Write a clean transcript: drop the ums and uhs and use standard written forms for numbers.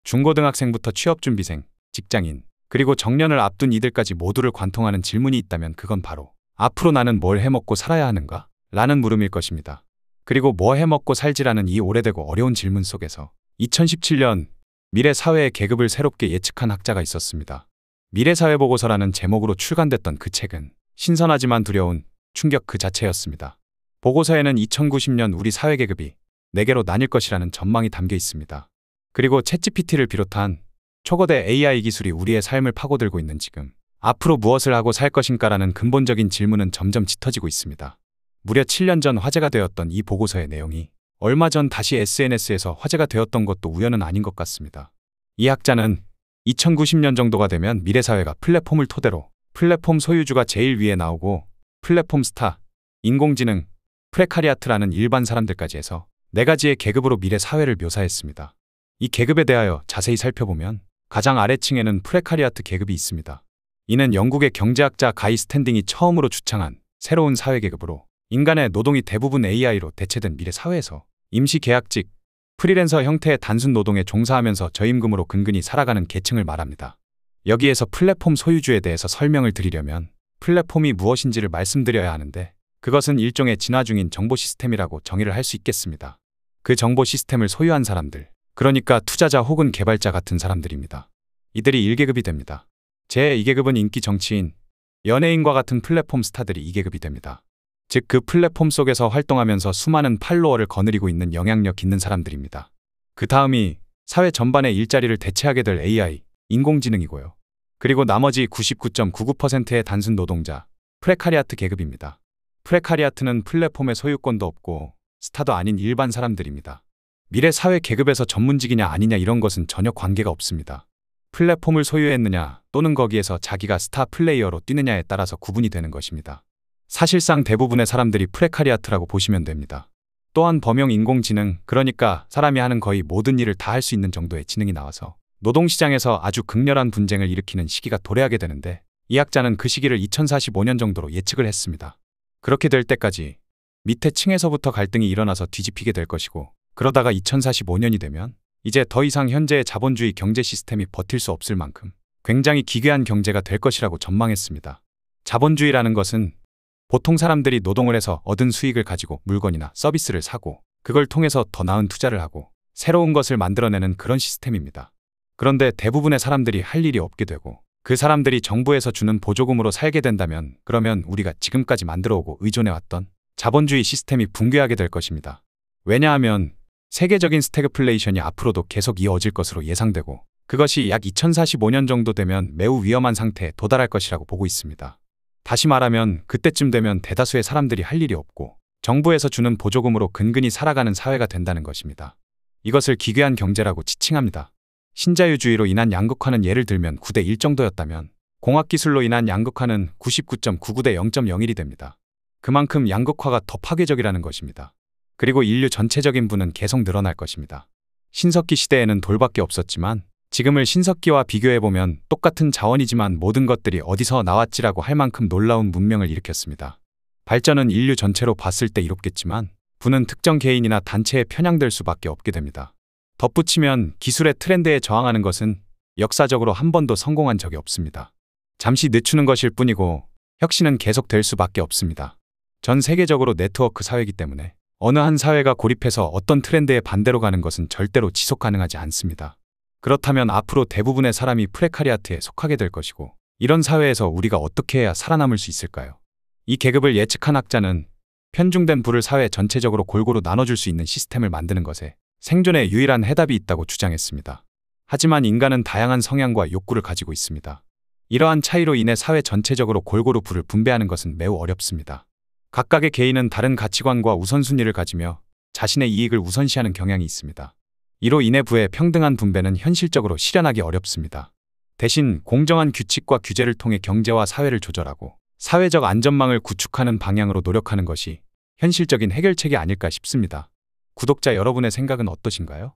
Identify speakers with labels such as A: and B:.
A: 중고등학생부터 취업준비생, 직장인, 그리고 정년을 앞둔 이들까지 모두를 관통하는 질문이 있다면 그건 바로 앞으로 나는 뭘 해먹고 살아야 하는가? 라는 물음일 것입니다. 그리고 뭐 해먹고 살지라는 이 오래되고 어려운 질문 속에서 2017년 미래 사회의 계급을 새롭게 예측한 학자가 있었습니다. 미래사회보고서라는 제목으로 출간됐던 그 책은 신선하지만 두려운 충격 그 자체였습니다. 보고서에는 2090년 우리 사회계급이 4개로 나뉠 것이라는 전망이 담겨 있습니다. 그리고 챗GPT를 비롯한 초거대 AI 기술이 우리의 삶을 파고들고 있는 지금 앞으로 무엇을 하고 살 것인가라는 근본적인 질문은 점점 짙어지고 있습니다. 무려 7년 전 화제가 되었던 이 보고서의 내용이 얼마 전 다시 SNS에서 화제가 되었던 것도 우연은 아닌 것 같습니다. 이 학자는 2090년 정도가 되면 미래사회가 플랫폼을 토대로 플랫폼 소유주가 제일 위에 나오고 플랫폼 스타, 인공지능, 프레카리아트라는 일반 사람들까지 해서 4가지의 계급으로 미래사회를 묘사했습니다. 이 계급에 대하여 자세히 살펴보면 가장 아래층에는 프레카리아트 계급이 있습니다. 이는 영국의 경제학자 가이 스탠딩이 처음으로 주창한 새로운 사회계급으로 인간의 노동이 대부분 AI로 대체된 미래사회에서 임시계약직, 프리랜서 형태의 단순 노동에 종사하면서 저임금으로 근근히 살아가는 계층을 말합니다. 여기에서 플랫폼 소유주에 대해서 설명을 드리려면 플랫폼이 무엇인지를 말씀드려야 하는데 그것은 일종의 진화 중인 정보 시스템이라고 정의를 할 수 있겠습니다. 그 정보 시스템을 소유한 사람들, 그러니까 투자자 혹은 개발자 같은 사람들입니다. 이들이 1계급이 됩니다. 제2계급은 인기 정치인, 연예인과 같은 플랫폼 스타들이 2계급이 됩니다. 즉 그 플랫폼 속에서 활동하면서 수많은 팔로워를 거느리고 있는 영향력 있는 사람들입니다. 그 다음이 사회 전반의 일자리를 대체하게 될 AI, 인공지능이고요. 그리고 나머지 99.99%의 단순 노동자, 프레카리아트 계급입니다. 프레카리아트는 플랫폼의 소유권도 없고 스타도 아닌 일반 사람들입니다. 미래 사회 계급에서 전문직이냐 아니냐 이런 것은 전혀 관계가 없습니다. 플랫폼을 소유했느냐 또는 거기에서 자기가 스타 플레이어로 뛰느냐에 따라서 구분이 되는 것입니다. 사실상 대부분의 사람들이 프레카리아트라고 보시면 됩니다. 또한 범용 인공지능, 그러니까 사람이 하는 거의 모든 일을 다 할 수 있는 정도의 지능이 나와서 노동시장에서 아주 극렬한 분쟁을 일으키는 시기가 도래하게 되는데 이 학자는 그 시기를 2045년 정도로 예측을 했습니다. 그렇게 될 때까지 밑에 층에서부터 갈등이 일어나서 뒤집히게 될 것이고 그러다가 2045년이 되면 이제 더 이상 현재의 자본주의 경제 시스템이 버틸 수 없을 만큼 굉장히 기괴한 경제가 될 것이라고 전망했습니다. 자본주의라는 것은 보통 사람들이 노동을 해서 얻은 수익을 가지고 물건이나 서비스를 사고 그걸 통해서 더 나은 투자를 하고 새로운 것을 만들어내는 그런 시스템입니다. 그런데 대부분의 사람들이 할 일이 없게 되고 그 사람들이 정부에서 주는 보조금으로 살게 된다면 그러면 우리가 지금까지 만들어오고 의존해왔던 자본주의 시스템이 붕괴하게 될 것입니다. 왜냐하면 세계적인 스태그플레이션이 앞으로도 계속 이어질 것으로 예상되고 그것이 약 2045년 정도 되면 매우 위험한 상태에 도달할 것이라고 보고 있습니다. 다시 말하면 그때쯤 되면 대다수의 사람들이 할 일이 없고 정부에서 주는 보조금으로 근근히 살아가는 사회가 된다는 것입니다. 이것을 기괴한 경제라고 지칭합니다. 신자유주의로 인한 양극화는 예를 들면 9대 1 정도였다면 공학기술로 인한 양극화는 99.99대 0.01이 됩니다. 그만큼 양극화가 더 파괴적이라는 것입니다. 그리고 인류 전체적인 부는 계속 늘어날 것입니다. 신석기 시대에는 돌밖에 없었지만 지금을 신석기와 비교해보면 똑같은 자원이지만 모든 것들이 어디서 나왔지라고 할 만큼 놀라운 문명을 일으켰습니다. 발전은 인류 전체로 봤을 때 이롭겠지만 부는 특정 개인이나 단체에 편향될 수밖에 없게 됩니다. 덧붙이면 기술의 트렌드에 저항하는 것은 역사적으로 한 번도 성공한 적이 없습니다. 잠시 늦추는 것일 뿐이고 혁신은 계속될 수밖에 없습니다. 전 세계적으로 네트워크 사회이기 때문에 어느 한 사회가 고립해서 어떤 트렌드에 반대로 가는 것은 절대로 지속 가능하지 않습니다. 그렇다면 앞으로 대부분의 사람이 프레카리아트에 속하게 될 것이고 이런 사회에서 우리가 어떻게 해야 살아남을 수 있을까요? 이 계급을 예측한 학자는 편중된 부를 사회 전체적으로 골고루 나눠줄 수 있는 시스템을 만드는 것에 생존의 유일한 해답이 있다고 주장했습니다. 하지만 인간은 다양한 성향과 욕구를 가지고 있습니다. 이러한 차이로 인해 사회 전체적으로 골고루 부를 분배하는 것은 매우 어렵습니다. 각각의 개인은 다른 가치관과 우선순위를 가지며 자신의 이익을 우선시하는 경향이 있습니다. 이로 인해 부의 평등한 분배는 현실적으로 실현하기 어렵습니다. 대신 공정한 규칙과 규제를 통해 경제와 사회를 조절하고 사회적 안전망을 구축하는 방향으로 노력하는 것이 현실적인 해결책이 아닐까 싶습니다. 구독자 여러분의 생각은 어떠신가요?